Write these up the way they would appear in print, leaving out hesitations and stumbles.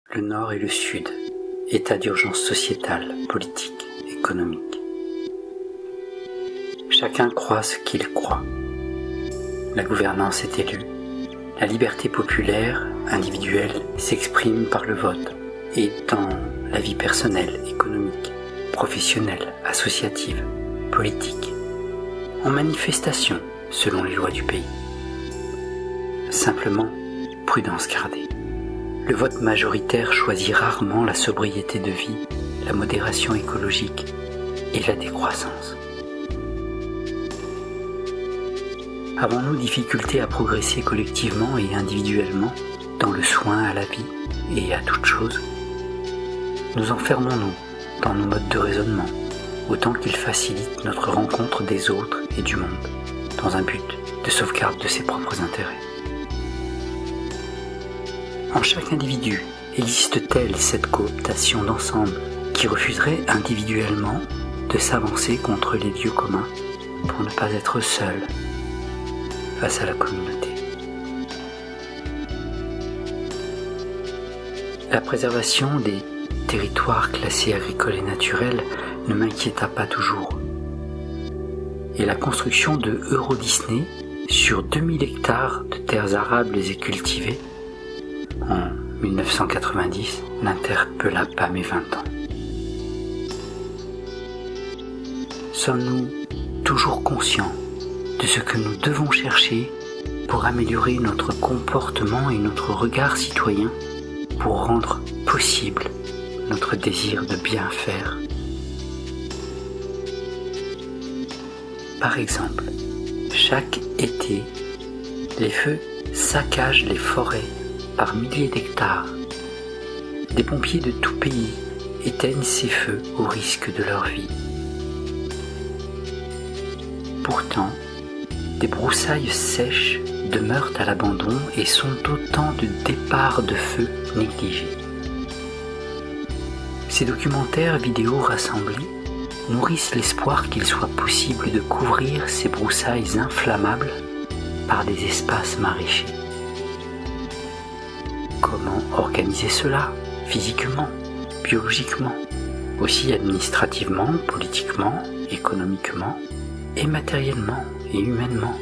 le Nord et le Sud, état d'urgence sociétale, politique, économique. Chacun croit ce qu'il croit. La gouvernance est élue. La liberté populaire, individuelle, s'exprime par le vote et dans la vie personnelle, économique, professionnelle, associative, politique, en manifestation selon les lois du pays. Simplement, prudence gardée. Le vote majoritaire choisit rarement la sobriété de vie, la modération écologique et la décroissance. Avons-nous difficulté à progresser collectivement et individuellement dans le soin à la vie et à toute chose? Nous enfermons-nous dans nos modes de raisonnement, autant qu'ils facilitent notre rencontre des autres et du monde, dans un but de sauvegarde de ses propres intérêts. En chaque individu, existe-t-elle cette cooptation d'ensemble qui refuserait individuellement de s'avancer contre les lieux communs pour ne pas être seul face à la communauté? La préservation des territoires classés agricoles et naturels ne m'inquiéta pas toujours. Et la construction de Euro Disney sur 2000 hectares de terres arables et cultivées en 1990 n'interpella pas mes 20 ans. Sommes-nous toujours conscients de ce que nous devons chercher pour améliorer notre comportement et notre regard citoyen, pour rendre possible notre désir de bien faire? Par exemple, chaque été, les feux saccagent les forêts par milliers d'hectares. Des pompiers de tout pays éteignent ces feux au risque de leur vie. Pourtant, des broussailles sèches demeurent à l'abandon et sont autant de départs de feu négligés. Ces documentaires vidéo rassemblés nourrissent l'espoir qu'il soit possible de couvrir ces broussailles inflammables par des espaces maraîchers. Comment organiser cela, physiquement, biologiquement, aussi administrativement, politiquement, économiquement, et matériellement et humainement?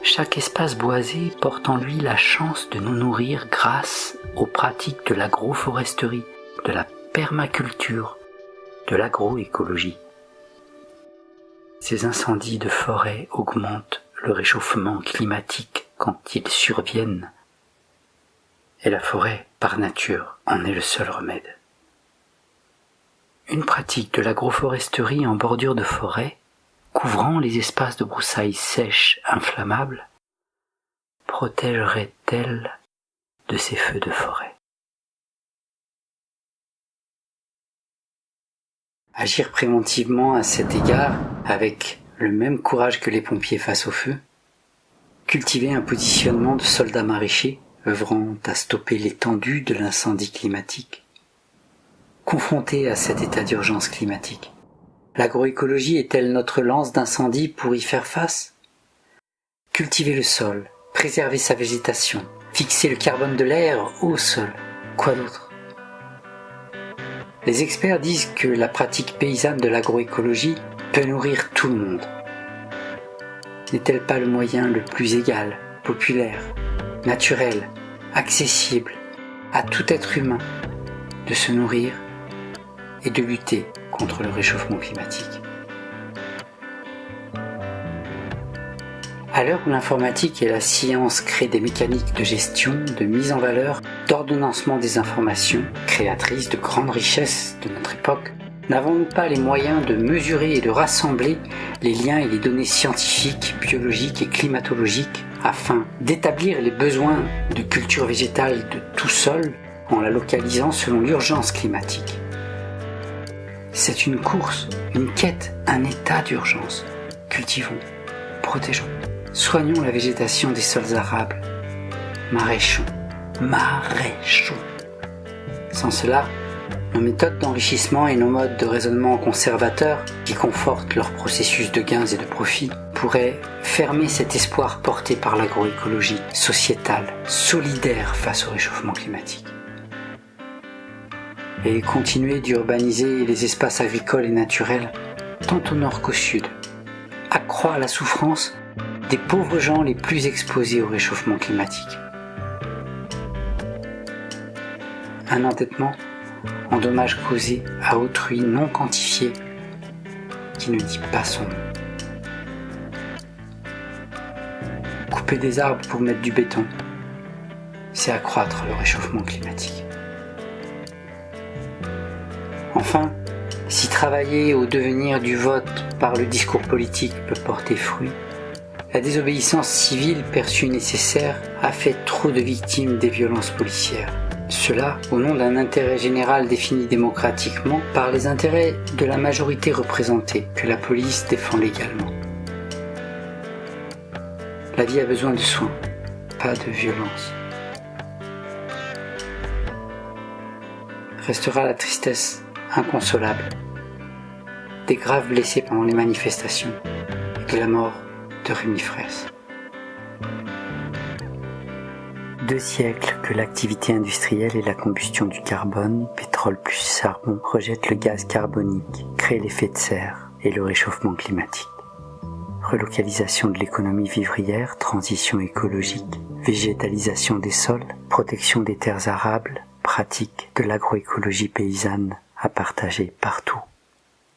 Chaque espace boisé porte en lui la chance de nous nourrir grâce aux pratiques de l'agroforesterie, de la permaculture, de l'agroécologie. Ces incendies de forêt augmentent le réchauffement climatique quand ils surviennent, et la forêt, par nature, en est le seul remède. Une pratique de l'agroforesterie en bordure de forêt, couvrant les espaces de broussailles sèches inflammables, protégerait-elle de ces feux de forêt? Agir préventivement à cet égard, avec le même courage que les pompiers face au feu, cultiver un positionnement de soldats maraîchers œuvrant à stopper l'étendue de l'incendie climatique. Confrontés à cet état d'urgence climatique, l'agroécologie est-elle notre lance d'incendie pour y faire face? Cultiver le sol, préserver sa végétation, fixer le carbone de l'air au sol, quoi d'autre? Les experts disent que la pratique paysanne de l'agroécologie peut nourrir tout le monde. N'est-elle pas le moyen le plus égal, populaire, naturel, accessible à tout être humain de se nourrir et de lutter contre le réchauffement climatique? À l'heure où l'informatique et la science créent des mécaniques de gestion, de mise en valeur, d'ordonnancement des informations, créatrices de grandes richesses de notre époque, n'avons-nous pas les moyens de mesurer et de rassembler les liens et les données scientifiques, biologiques et climatologiques afin d'établir les besoins de culture végétale de tout sol en la localisant selon l'urgence climatique? C'est une course, une quête, un état d'urgence. Cultivons, protégeons, soignons la végétation des sols arables, maraîchons. Sans cela, Nos méthodes d'enrichissement et nos modes de raisonnement conservateurs, qui confortent leur processus de gains et de profit, pourraient fermer cet espoir porté par l'agroécologie sociétale, solidaire face au réchauffement climatique. Et continuer d'urbaniser les espaces agricoles et naturels, tant au nord qu'au sud, accroît la souffrance des pauvres gens les plus exposés au réchauffement climatique. Un endettement en dommages causés à autrui non quantifié qui ne dit pas son nom. Couper des arbres pour mettre du béton, c'est accroître le réchauffement climatique. Enfin, si travailler au devenir du vote par le discours politique peut porter fruit, la désobéissance civile perçue nécessaire a fait trop de victimes des violences policières. Cela au nom d'un intérêt général défini démocratiquement par les intérêts de la majorité représentée que la police défend légalement. La vie a besoin de soins, pas de violence. Restera la tristesse inconsolable des graves blessés pendant les manifestations et de la mort de Rémi Fraisse. 2 siècles que l'activité industrielle et la combustion du carbone, pétrole plus charbon, rejettent le gaz carbonique, créent l'effet de serre et le réchauffement climatique. Relocalisation de l'économie vivrière, transition écologique, végétalisation des sols, protection des terres arables, pratique de l'agroécologie paysanne à partager partout.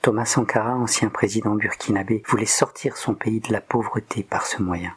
Thomas Sankara, ancien président burkinabé, voulait sortir son pays de la pauvreté par ce moyen.